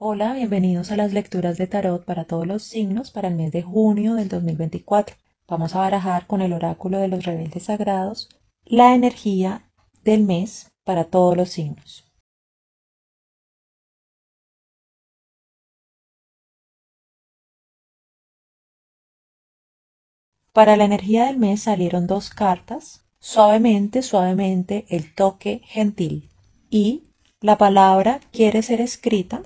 Hola, bienvenidos a las lecturas de tarot para todos los signos para el mes de junio del 2024. Vamos a barajar con el oráculo de los rebeldes sagrados la energía del mes para todos los signos. Para la energía del mes salieron dos cartas, suavemente, suavemente, el toque gentil y la palabra quiere ser escrita.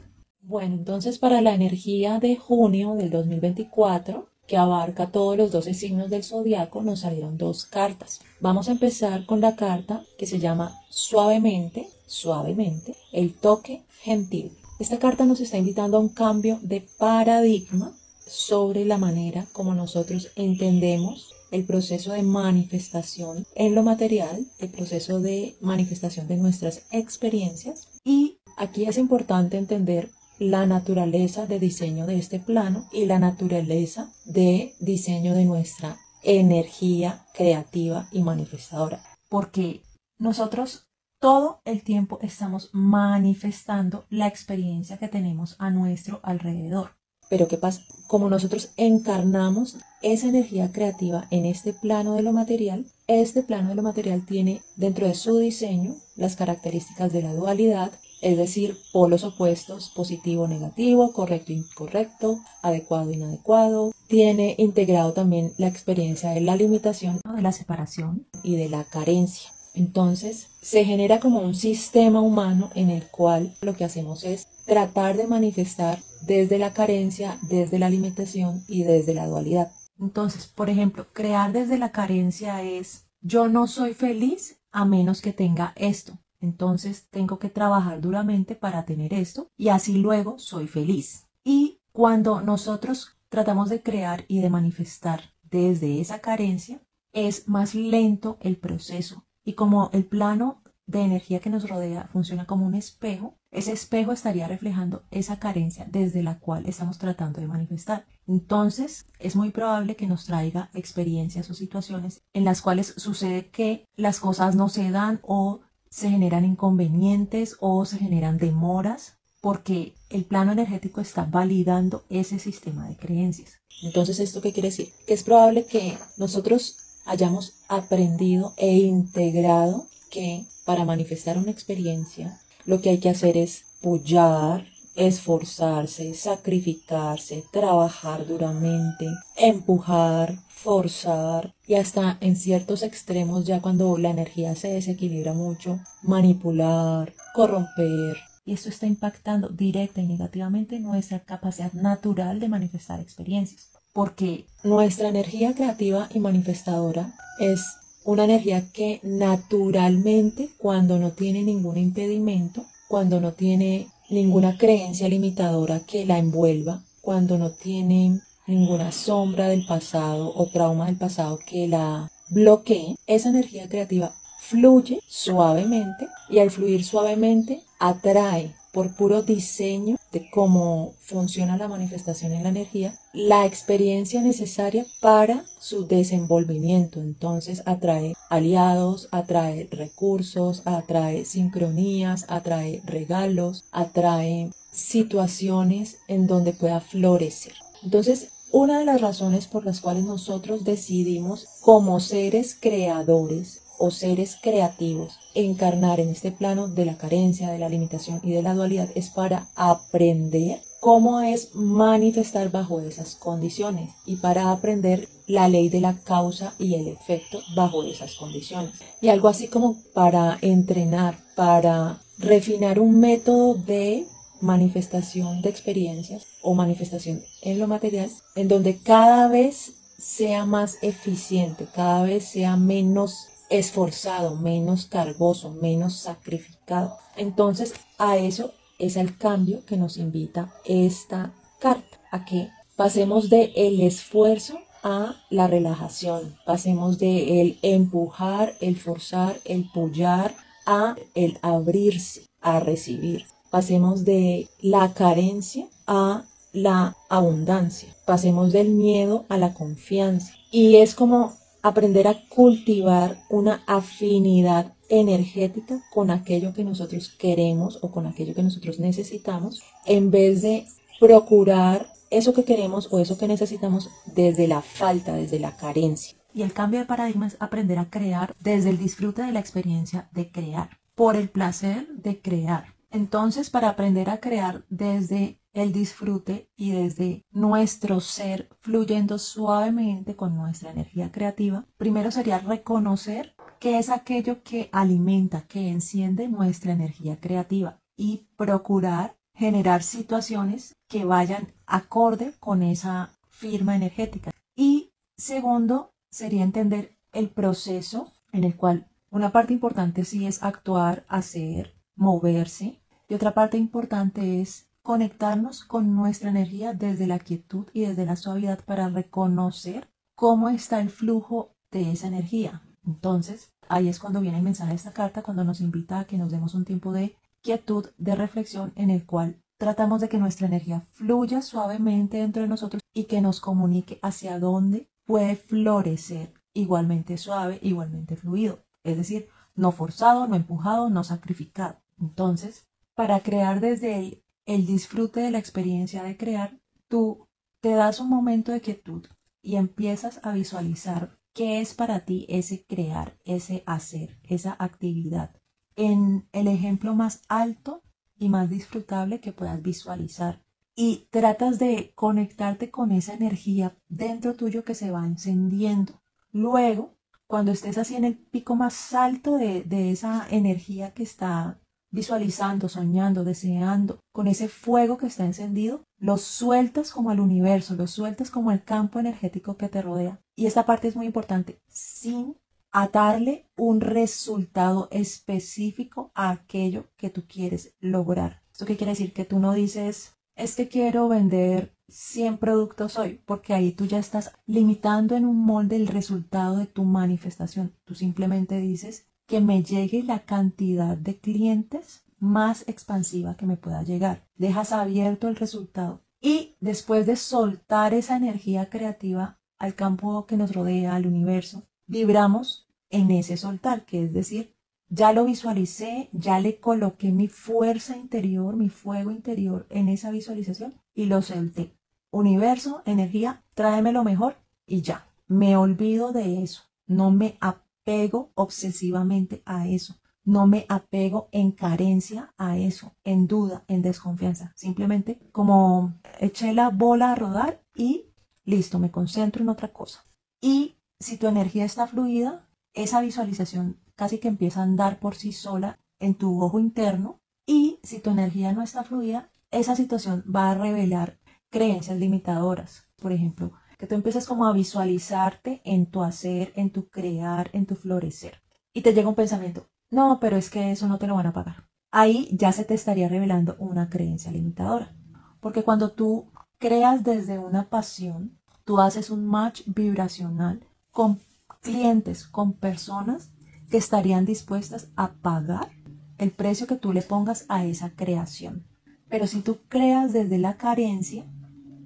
Bueno, entonces para la energía de junio del 2024, que abarca todos los 12 signos del zodiaco, nos salieron dos cartas. Vamos a empezar con la carta que se llama Suavemente, suavemente, el toque gentil. Esta carta nos está invitando a un cambio de paradigma sobre la manera como nosotros entendemos el proceso de manifestación en lo material, el proceso de manifestación de nuestras experiencias. Y aquí es importante entender la naturaleza de diseño de este plano y la naturaleza de diseño de nuestra energía creativa y manifestadora. Porque nosotros todo el tiempo estamos manifestando la experiencia que tenemos a nuestro alrededor. Pero ¿qué pasa? Como nosotros encarnamos esa energía creativa en este plano de lo material, este plano de lo material tiene dentro de su diseño las características de la dualidad, es decir, polos opuestos, positivo, negativo, correcto, incorrecto, adecuado, inadecuado. Tiene integrado también la experiencia de la limitación, de la separación y de la carencia. Entonces, se genera como un sistema humano en el cual lo que hacemos es tratar de manifestar desde la carencia, desde la limitación y desde la dualidad. Entonces, por ejemplo, crear desde la carencia es yo no soy feliz a menos que tenga esto. Entonces tengo que trabajar duramente para tener esto y así luego soy feliz. Y cuando nosotros tratamos de crear y de manifestar desde esa carencia, es más lento el proceso. Y como el plano de energía que nos rodea funciona como un espejo, ese espejo estaría reflejando esa carencia desde la cual estamos tratando de manifestar. Entonces, es muy probable que nos traiga experiencias o situaciones en las cuales sucede que las cosas no se dan o se generan inconvenientes o se generan demoras porque el plano energético está validando ese sistema de creencias. Entonces, ¿esto qué quiere decir? Que es probable que nosotros hayamos aprendido e integrado que para manifestar una experiencia lo que hay que hacer es pullar, esforzarse, sacrificarse, trabajar duramente, empujar, forzar y hasta en ciertos extremos ya cuando la energía se desequilibra mucho, manipular, corromper. Y esto está impactando directa y negativamente nuestra capacidad natural de manifestar experiencias. Porque nuestra energía creativa y manifestadora es una energía que naturalmente, cuando no tiene ningún impedimento, cuando no tiene ninguna creencia limitadora que la envuelva, cuando no tiene ninguna sombra del pasado o trauma del pasado que la bloquee, esa energía creativa fluye suavemente y al fluir suavemente atrae por puro diseño de cómo funciona la manifestación en la energía, la experiencia necesaria para su desenvolvimiento. Entonces atrae aliados, atrae recursos, atrae sincronías, atrae regalos, atrae situaciones en donde pueda florecer. Entonces, una de las razones por las cuales nosotros decidimos como seres creadores o seres creativos encarnar en este plano de la carencia, de la limitación y de la dualidad es para aprender cómo es manifestar bajo esas condiciones y para aprender la ley de la causa y el efecto bajo esas condiciones. Y algo así como para entrenar, para refinar un método de manifestación de experiencias o manifestación en lo material en donde cada vez sea más eficiente, cada vez sea menos esforzado, menos cargoso, menos sacrificado. Entonces, a eso es el cambio que nos invita esta carta, a que pasemos de el esfuerzo a la relajación, pasemos de el empujar, el forzar, el pullar a el abrirse, a recibir. Pasemos de la carencia a la abundancia. Pasemos del miedo a la confianza. Y es como aprender a cultivar una afinidad energética con aquello que nosotros queremos o con aquello que nosotros necesitamos, en vez de procurar eso que queremos o eso que necesitamos desde la falta, desde la carencia. Y el cambio de paradigma es aprender a crear desde el disfrute de la experiencia de crear, por el placer de crear. Entonces, para aprender a crear desde el disfrute y desde nuestro ser fluyendo suavemente con nuestra energía creativa, primero sería reconocer qué es aquello que alimenta, que enciende nuestra energía creativa y procurar generar situaciones que vayan acorde con esa firma energética. Y segundo, sería entender el proceso en el cual una parte importante sí es actuar, hacer, moverse, y otra parte importante es conectarnos con nuestra energía desde la quietud y desde la suavidad para reconocer cómo está el flujo de esa energía. Entonces, ahí es cuando viene el mensaje de esta carta, cuando nos invita a que nos demos un tiempo de quietud, de reflexión, en el cual tratamos de que nuestra energía fluya suavemente dentro de nosotros y que nos comunique hacia dónde puede florecer igualmente suave, igualmente fluido. Es decir, no forzado, no empujado, no sacrificado. Entonces, para crear desde el disfrute de la experiencia de crear, tú te das un momento de quietud y empiezas a visualizar qué es para ti ese crear, ese hacer, esa actividad, en el ejemplo más alto y más disfrutable que puedas visualizar. Y tratas de conectarte con esa energía dentro tuyo que se va encendiendo. Luego, cuando estés así en el pico más alto de esa energía que está visualizando, soñando, deseando, con ese fuego que está encendido, lo sueltas como al universo, lo sueltas como al campo energético que te rodea. Y esta parte es muy importante, sin atarle un resultado específico a aquello que tú quieres lograr. ¿Esto qué quiere decir? Que tú no dices, es que quiero vender 100 productos hoy, porque ahí tú ya estás limitando en un molde el resultado de tu manifestación. Tú simplemente dices que me llegue la cantidad de clientes más expansiva que me pueda llegar. Dejas abierto el resultado. Y después de soltar esa energía creativa al campo que nos rodea, al universo, vibramos en ese soltar, que es decir, ya lo visualicé, ya le coloqué mi fuerza interior, mi fuego interior en esa visualización y lo solté. Universo, energía, tráeme lo mejor y ya. Me olvido de eso. No me apego obsesivamente a eso. No me apego en carencia a eso, en duda, en desconfianza. Simplemente como eché la bola a rodar y listo, me concentro en otra cosa. Y si tu energía está fluida, esa visualización casi que empieza a andar por sí sola en tu ojo interno. Y si tu energía no está fluida, esa situación va a revelar creencias limitadoras. Por ejemplo, que tú empieces como a visualizarte en tu hacer, en tu crear, en tu florecer. Y te llega un pensamiento, no, pero es que eso no te lo van a pagar. Ahí ya se te estaría revelando una creencia limitadora. Porque cuando tú creas desde una pasión, tú haces un match vibracional con clientes, con personas que estarían dispuestas a pagar el precio que tú le pongas a esa creación. Pero si tú creas desde la carencia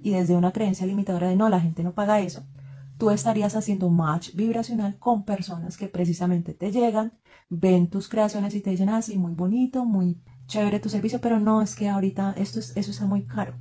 y desde una creencia limitadora de no, la gente no paga eso, tú estarías haciendo match vibracional con personas que precisamente te llegan, ven tus creaciones y te dicen, ah, sí, muy bonito, muy chévere tu servicio, pero no, es que ahorita eso está muy caro.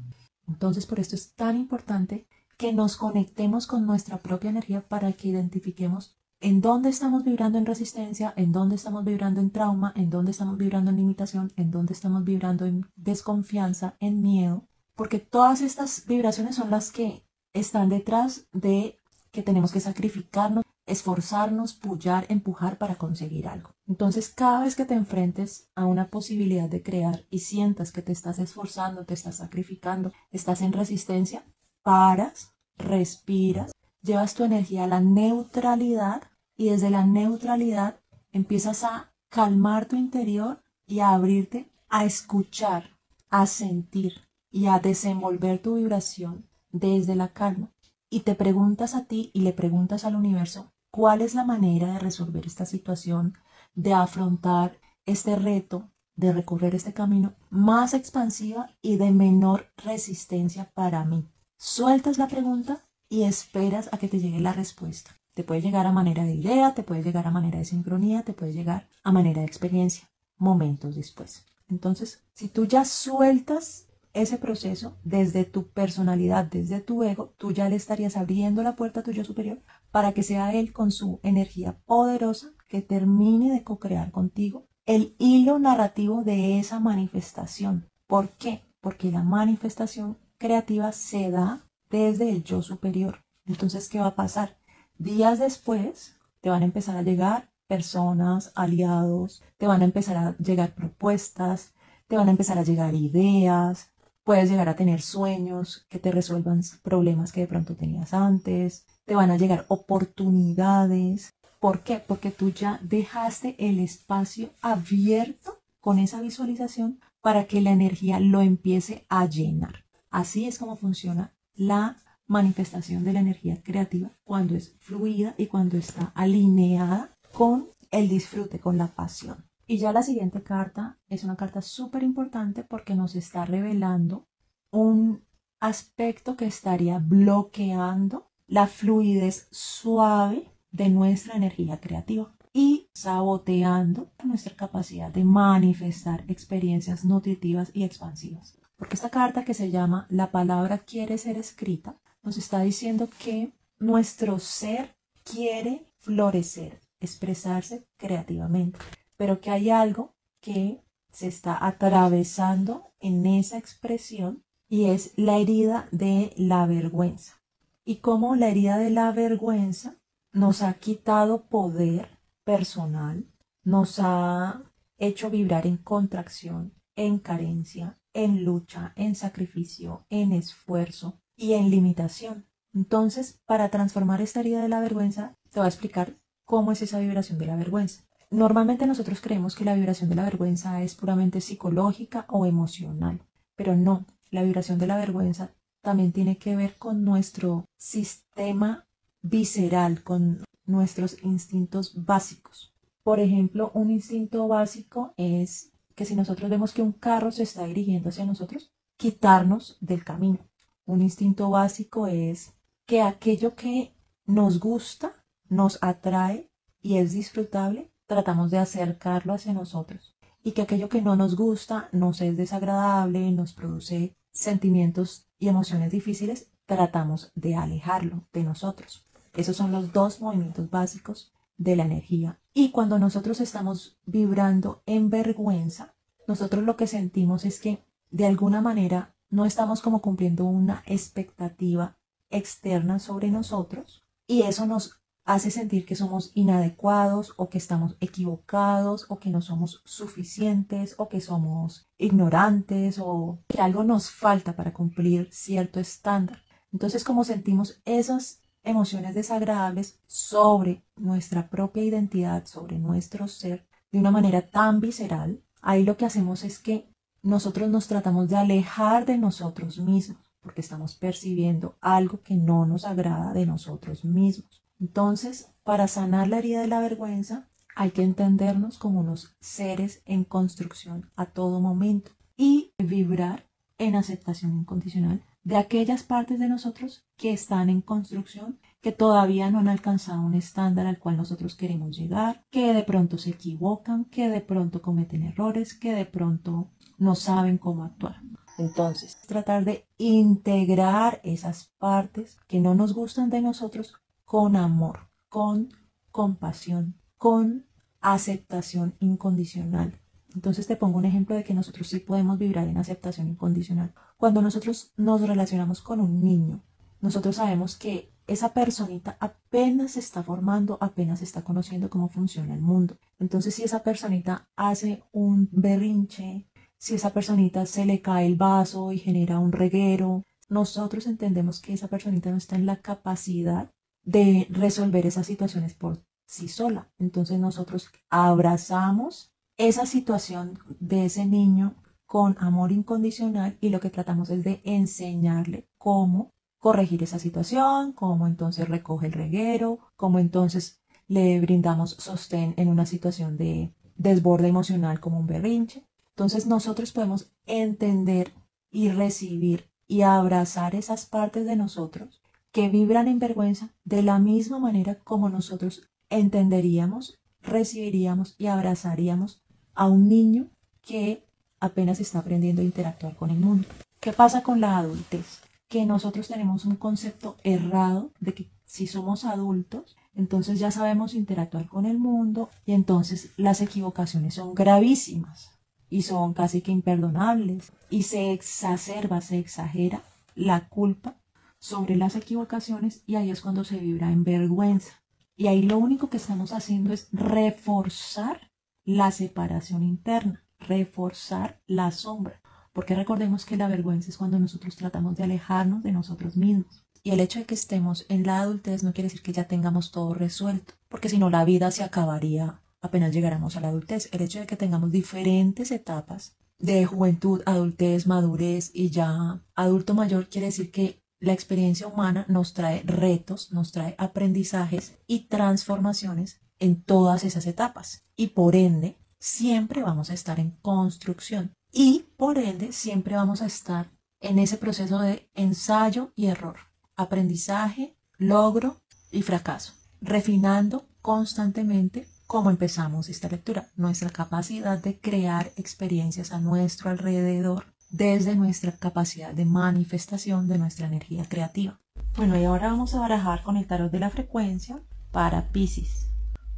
Entonces, por esto es tan importante que nos conectemos con nuestra propia energía para que identifiquemos en dónde estamos vibrando en resistencia, en dónde estamos vibrando en trauma, en dónde estamos vibrando en limitación, en dónde estamos vibrando en desconfianza, en miedo, porque todas estas vibraciones son las que están detrás de que tenemos que sacrificarnos, esforzarnos, pullar, empujar para conseguir algo. Entonces, cada vez que te enfrentes a una posibilidad de crear y sientas que te estás esforzando, te estás sacrificando, estás en resistencia, paras, respiras, llevas tu energía a la neutralidad y desde la neutralidad empiezas a calmar tu interior y a abrirte a escuchar, a sentir y a desenvolver tu vibración desde la calma. Y te preguntas a ti y le preguntas al universo cuál es la manera de resolver esta situación, de afrontar este reto, de recorrer este camino más expansiva y de menor resistencia para mí. Sueltas la pregunta y esperas a que te llegue la respuesta. Te puede llegar a manera de idea, te puede llegar a manera de sincronía, te puede llegar a manera de experiencia, momentos después. Entonces, si tú ya sueltas ese proceso desde tu personalidad, desde tu ego, tú ya le estarías abriendo la puerta a tu yo superior para que sea él con su energía poderosa que termine de co-crear contigo el hilo narrativo de esa manifestación. ¿Por qué? Porque la manifestación creativa se da desde el yo superior. Entonces, ¿qué va a pasar? Días después te van a empezar a llegar personas, aliados, te van a empezar a llegar propuestas, te van a empezar a llegar ideas, puedes llegar a tener sueños que te resuelvan problemas que de pronto tenías antes, te van a llegar oportunidades. ¿Por qué? Porque tú ya dejaste el espacio abierto con esa visualización para que la energía lo empiece a llenar. Así es como funciona la manifestación de la energía creativa cuando es fluida y cuando está alineada con el disfrute, con la pasión. Y ya la siguiente carta es una carta súper importante porque nos está revelando un aspecto que estaría bloqueando la fluidez suave de nuestra energía creativa y saboteando nuestra capacidad de manifestar experiencias nutritivas y expansivas. Porque esta carta, que se llama La palabra quiere ser escrita, nos está diciendo que nuestro ser quiere florecer, expresarse creativamente, pero que hay algo que se está atravesando en esa expresión y es la herida de la vergüenza. Y cómo la herida de la vergüenza nos ha quitado poder personal, nos ha hecho vibrar en contracción, en carencia, en lucha, en sacrificio, en esfuerzo y en limitación. Entonces, para transformar esta herida de la vergüenza, te voy a explicar cómo es esa vibración de la vergüenza. Normalmente nosotros creemos que la vibración de la vergüenza es puramente psicológica o emocional, pero no, la vibración de la vergüenza también tiene que ver con nuestro sistema visceral, con nuestros instintos básicos. Por ejemplo, un instinto básico es que si nosotros vemos que un carro se está dirigiendo hacia nosotros, quitarnos del camino. Un instinto básico es que aquello que nos gusta, nos atrae y es disfrutable, tratamos de acercarlo hacia nosotros. Y que aquello que no nos gusta, nos es desagradable, nos produce sentimientos y emociones difíciles, tratamos de alejarlo de nosotros. Esos son los dos movimientos básicos de la energía. Y cuando nosotros estamos vibrando en vergüenza, nosotros lo que sentimos es que de alguna manera no estamos como cumpliendo una expectativa externa sobre nosotros y eso nos hace sentir que somos inadecuados o que estamos equivocados o que no somos suficientes o que somos ignorantes o que algo nos falta para cumplir cierto estándar. Entonces, como sentimos esas emociones desagradables sobre nuestra propia identidad, sobre nuestro ser, de una manera tan visceral, ahí lo que hacemos es que nosotros nos tratamos de alejar de nosotros mismos porque estamos percibiendo algo que no nos agrada de nosotros mismos. Entonces, para sanar la herida de la vergüenza, hay que entendernos como unos seres en construcción a todo momento y vibrar en aceptación incondicional de aquellas partes de nosotros que están en construcción, que todavía no han alcanzado un estándar al cual nosotros queremos llegar, que de pronto se equivocan, que de pronto cometen errores, que de pronto no saben cómo actuar. Entonces, tratar de integrar esas partes que no nos gustan de nosotros con amor, con compasión, con aceptación incondicional. Entonces te pongo un ejemplo de que nosotros sí podemos vibrar en aceptación incondicional. Cuando nosotros nos relacionamos con un niño, nosotros sabemos que esa personita apenas se está formando, apenas está conociendo cómo funciona el mundo. Entonces, si esa personita hace un berrinche, si esa personita se le cae el vaso y genera un reguero, nosotros entendemos que esa personita no está en la capacidad de resolver esas situaciones por sí sola. Entonces nosotros abrazamos esa situación de ese niño con amor incondicional y lo que tratamos es de enseñarle cómo corregir esa situación, cómo entonces recoge el reguero, cómo entonces le brindamos sostén en una situación de desborde emocional como un berrinche. Entonces nosotros podemos entender y recibir y abrazar esas partes de nosotros que vibran en vergüenza de la misma manera como nosotros entenderíamos, recibiríamos y abrazaríamos a un niño que apenas está aprendiendo a interactuar con el mundo. ¿Qué pasa con la adultez? Que nosotros tenemos un concepto errado de que si somos adultos, entonces ya sabemos interactuar con el mundo y entonces las equivocaciones son gravísimas y son casi que imperdonables y se exacerba, se exagera la culpa sobre las equivocaciones y ahí es cuando se vibra en vergüenza. Y ahí lo único que estamos haciendo es reforzar la separación interna, reforzar la sombra. Porque recordemos que la vergüenza es cuando nosotros tratamos de alejarnos de nosotros mismos. Y el hecho de que estemos en la adultez no quiere decir que ya tengamos todo resuelto, porque si no la vida se acabaría apenas llegáramos a la adultez. El hecho de que tengamos diferentes etapas de juventud, adultez, madurez y ya adulto mayor quiere decir que la experiencia humana nos trae retos, nos trae aprendizajes y transformaciones en todas esas etapas. Y por ende, siempre vamos a estar en construcción. Y por ende, siempre vamos a estar en ese proceso de ensayo y error, aprendizaje, logro y fracaso, refinando constantemente cómo empezamos esta lectura, nuestra capacidad de crear experiencias a nuestro alrededor desde nuestra capacidad de manifestación de nuestra energía creativa. Bueno, y ahora vamos a barajar con el tarot de la frecuencia para Piscis.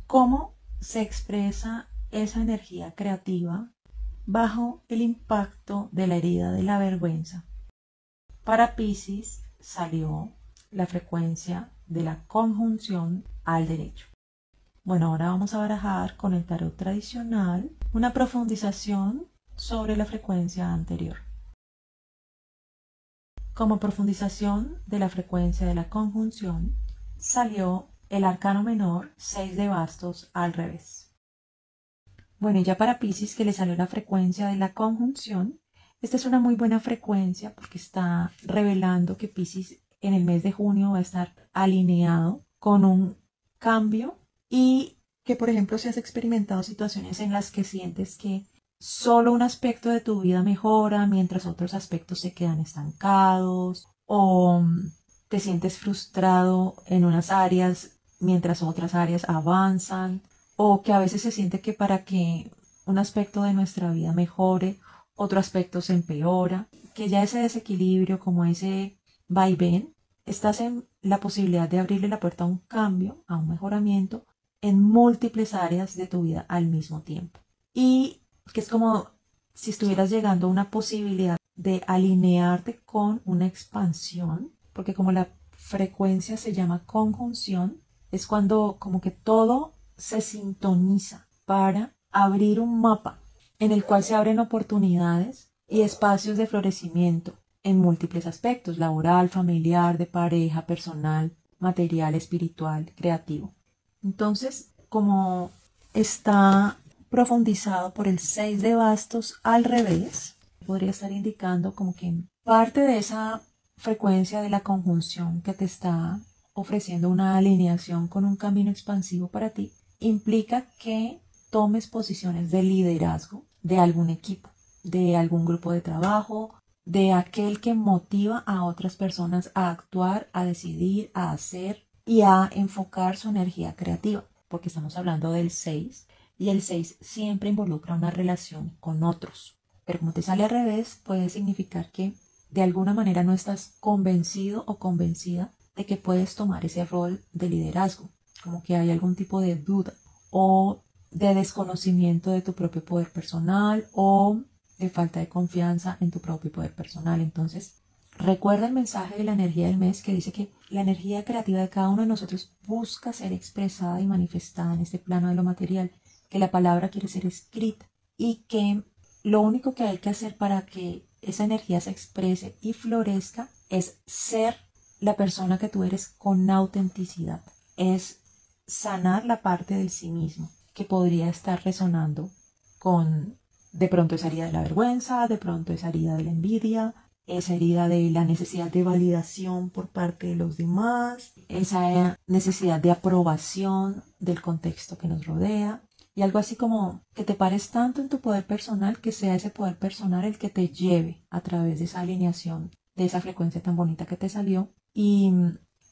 ¿Cómo se expresa esa energía creativa bajo el impacto de la herida de la vergüenza? Para Piscis salió la frecuencia de la conjunción al derecho. Bueno, ahora vamos a barajar con el tarot tradicional una profundización sobre la frecuencia anterior. Como profundización de la frecuencia de la conjunción, salió el arcano menor 6 de bastos al revés. Bueno, y ya para Piscis que le salió la frecuencia de la conjunción, esta es una muy buena frecuencia porque está revelando que Piscis en el mes de junio va a estar alineado con un cambio y que, por ejemplo, si has experimentado situaciones en las que sientes que solo un aspecto de tu vida mejora mientras otros aspectos se quedan estancados o te sientes frustrado en unas áreas mientras otras áreas avanzan o que a veces se siente que para que un aspecto de nuestra vida mejore, otro aspecto se empeora, que ya ese desequilibrio, como ese vaivén, estás en la posibilidad de abrirle la puerta a un cambio, a un mejoramiento en múltiples áreas de tu vida al mismo tiempo. Y que es como si estuvieras llegando a una posibilidad de alinearte con una expansión, porque como la frecuencia se llama conjunción, es cuando como que todo se sintoniza para abrir un mapa en el cual se abren oportunidades y espacios de florecimiento en múltiples aspectos, laboral, familiar, de pareja, personal, material, espiritual, creativo. Entonces, como está profundizado por el 6 de bastos al revés, podría estar indicando como que parte de esa frecuencia de la conjunción que te está ofreciendo una alineación con un camino expansivo para ti, implica que tomes posiciones de liderazgo de algún equipo, de algún grupo de trabajo, de aquel que motiva a otras personas a actuar, a decidir, a hacer y a enfocar su energía creativa, porque estamos hablando del 6 y el 6 siempre involucra una relación con otros. Pero como te sale al revés, puede significar que de alguna manera no estás convencido o convencida de que puedes tomar ese rol de liderazgo, como que hay algún tipo de duda o de desconocimiento de tu propio poder personal o de falta de confianza en tu propio poder personal. Entonces, recuerda el mensaje de la energía del mes que dice que la energía creativa de cada uno de nosotros busca ser expresada y manifestada en este plano de lo material, que la palabra quiere ser escrita y que lo único que hay que hacer para que esa energía se exprese y florezca es ser la persona que tú eres con autenticidad, es sanar la parte del sí mismo que podría estar resonando con de pronto esa herida de la vergüenza, de pronto esa herida de la envidia, esa herida de la necesidad de validación por parte de los demás, esa necesidad de aprobación del contexto que nos rodea. Y algo así como que te pares tanto en tu poder personal que sea ese poder personal el que te lleve a través de esa alineación, de esa frecuencia tan bonita que te salió y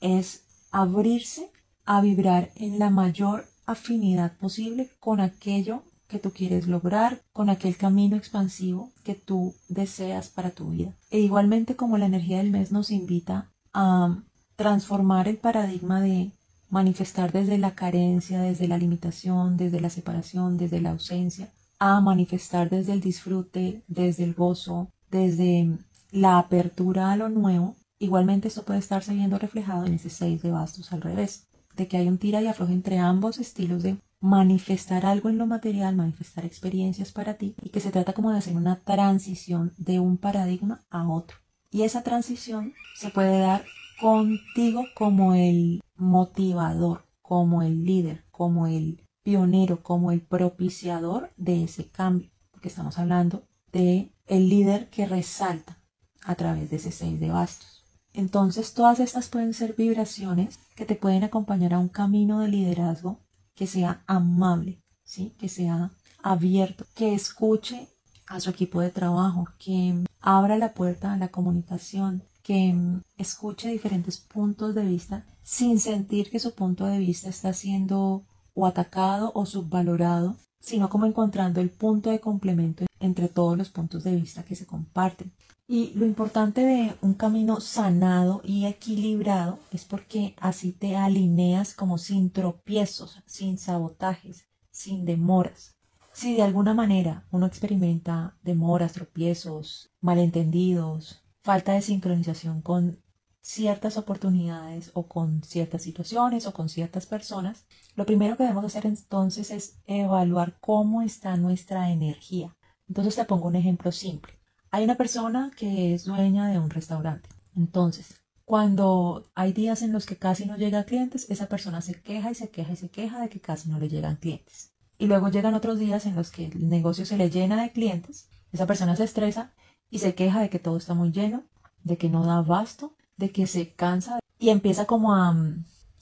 es abrirse a vibrar en la mayor afinidad posible con aquello que tú quieres lograr, con aquel camino expansivo que tú deseas para tu vida. E igualmente como la energía del mes nos invita a transformar el paradigma de manifestar desde la carencia, desde la limitación, desde la separación, desde la ausencia, a manifestar desde el disfrute, desde el gozo, desde la apertura a lo nuevo. Igualmente esto puede estarse viendo reflejado en ese 6 de bastos al revés, de que hay un tira y afloja entre ambos estilos de manifestar algo en lo material, manifestar experiencias para ti, y que se trata como de hacer una transición de un paradigma a otro. Y esa transición se puede dar contigo como el motivador, como el líder, como el pionero, como el propiciador de ese cambio, porque estamos hablando de el líder que resalta a través de ese 6 de bastos. Entonces todas estas pueden ser vibraciones que te pueden acompañar a un camino de liderazgo que sea amable, ¿sí? Que sea abierto, que escuche a su equipo de trabajo, que abra la puerta a la comunicación, que escuche diferentes puntos de vista sin sentir que su punto de vista está siendo o atacado o subvalorado, sino como encontrando el punto de complemento entre todos los puntos de vista que se comparten. Y lo importante de un camino sanado y equilibrado es porque así te alineas como sin tropiezos, sin sabotajes, sin demoras. Si de alguna manera uno experimenta demoras, tropiezos, malentendidos, falta de sincronización con ciertas oportunidades o con ciertas situaciones o con ciertas personas, lo primero que debemos hacer entonces es evaluar cómo está nuestra energía. Entonces te pongo un ejemplo simple. Hay una persona que es dueña de un restaurante. Entonces, cuando hay días en los que casi no llegan clientes, esa persona se queja y se queja y se queja de que casi no le llegan clientes. Y luego llegan otros días en los que el negocio se le llena de clientes, esa persona se estresa y se queja de que todo está muy lleno, de que no da abasto, de que se cansa y empieza como a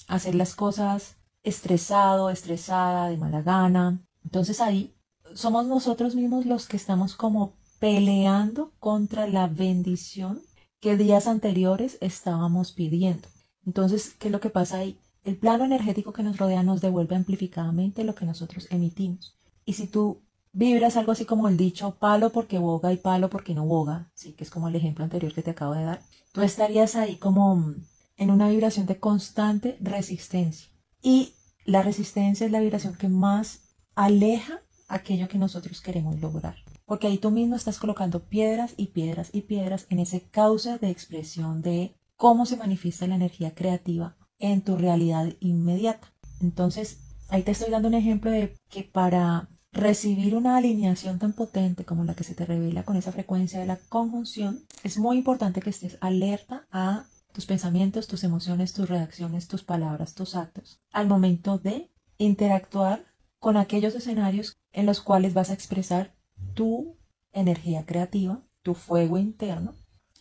hacer las cosas estresado, estresada, de mala gana. Entonces ahí somos nosotros mismos los que estamos como peleando contra la bendición que días anteriores estábamos pidiendo. Entonces, ¿qué es lo que pasa ahí? El plano energético que nos rodea nos devuelve amplificadamente lo que nosotros emitimos. Y si tú vibras algo así como el dicho palo porque boga y palo porque no boga, sí, que es como el ejemplo anterior que te acabo de dar, tú estarías ahí como en una vibración de constante resistencia. Y la resistencia es la vibración que más aleja aquello que nosotros queremos lograr. Porque ahí tú mismo estás colocando piedras y piedras y piedras en ese cauce de expresión de cómo se manifiesta la energía creativa en tu realidad inmediata. Entonces, ahí te estoy dando un ejemplo de que para recibir una alineación tan potente como la que se te revela con esa frecuencia de la conjunción, es muy importante que estés alerta a tus pensamientos, tus emociones, tus reacciones, tus palabras, tus actos, al momento de interactuar con aquellos escenarios en los cuales vas a expresar tu energía creativa, tu fuego interno,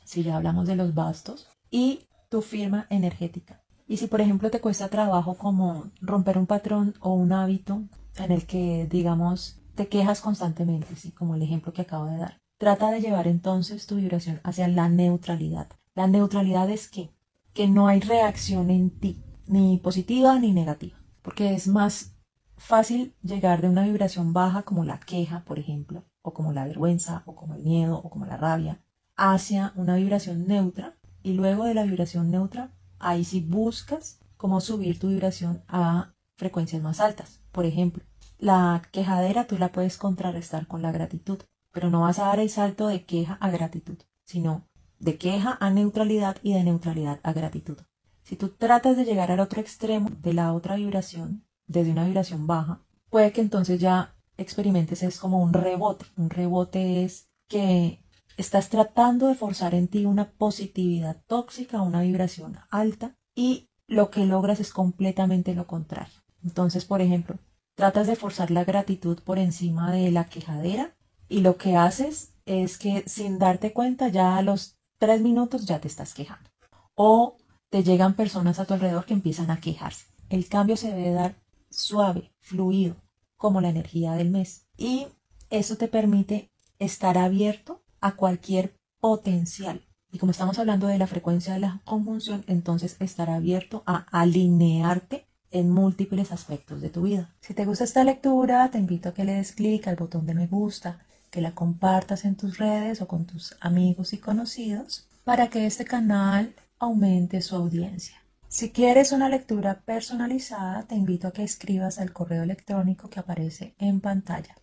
si ya hablamos de los bastos, y tu firma energética. Y si por ejemplo te cuesta trabajo como romper un patrón o un hábito en el que, digamos, te quejas constantemente, ¿sí? Como el ejemplo que acabo de dar, trata de llevar entonces tu vibración hacia la neutralidad. La neutralidad es que no hay reacción en ti, ni positiva ni negativa, porque es más fácil llegar de una vibración baja como la queja, por ejemplo, o como la vergüenza, o como el miedo, o como la rabia, hacia una vibración neutra, y luego de la vibración neutra, ahí sí buscas cómo subir tu vibración a frecuencias más altas. Por ejemplo, la quejadera tú la puedes contrarrestar con la gratitud, pero no vas a dar el salto de queja a gratitud, sino de queja a neutralidad y de neutralidad a gratitud. Si tú tratas de llegar al otro extremo de la otra vibración, desde una vibración baja, puede que entonces ya experimentes es como un rebote. Un rebote es que estás tratando de forzar en ti una positividad tóxica, una vibración alta, y lo que logras es completamente lo contrario. Entonces, por ejemplo, tratas de forzar la gratitud por encima de la quejadera y lo que haces es que sin darte cuenta ya a los 3 minutos ya te estás quejando. O te llegan personas a tu alrededor que empiezan a quejarse. El cambio se debe dar suave, fluido, como la energía del mes. Y eso te permite estar abierto a cualquier potencial. Y como estamos hablando de la frecuencia de la conjunción, entonces estará abierto a alinearte en múltiples aspectos de tu vida. Si te gusta esta lectura, te invito a que le des clic al botón de me gusta, que la compartas en tus redes o con tus amigos y conocidos para que este canal aumente su audiencia. Si quieres una lectura personalizada, te invito a que escribas al correo electrónico que aparece en pantalla.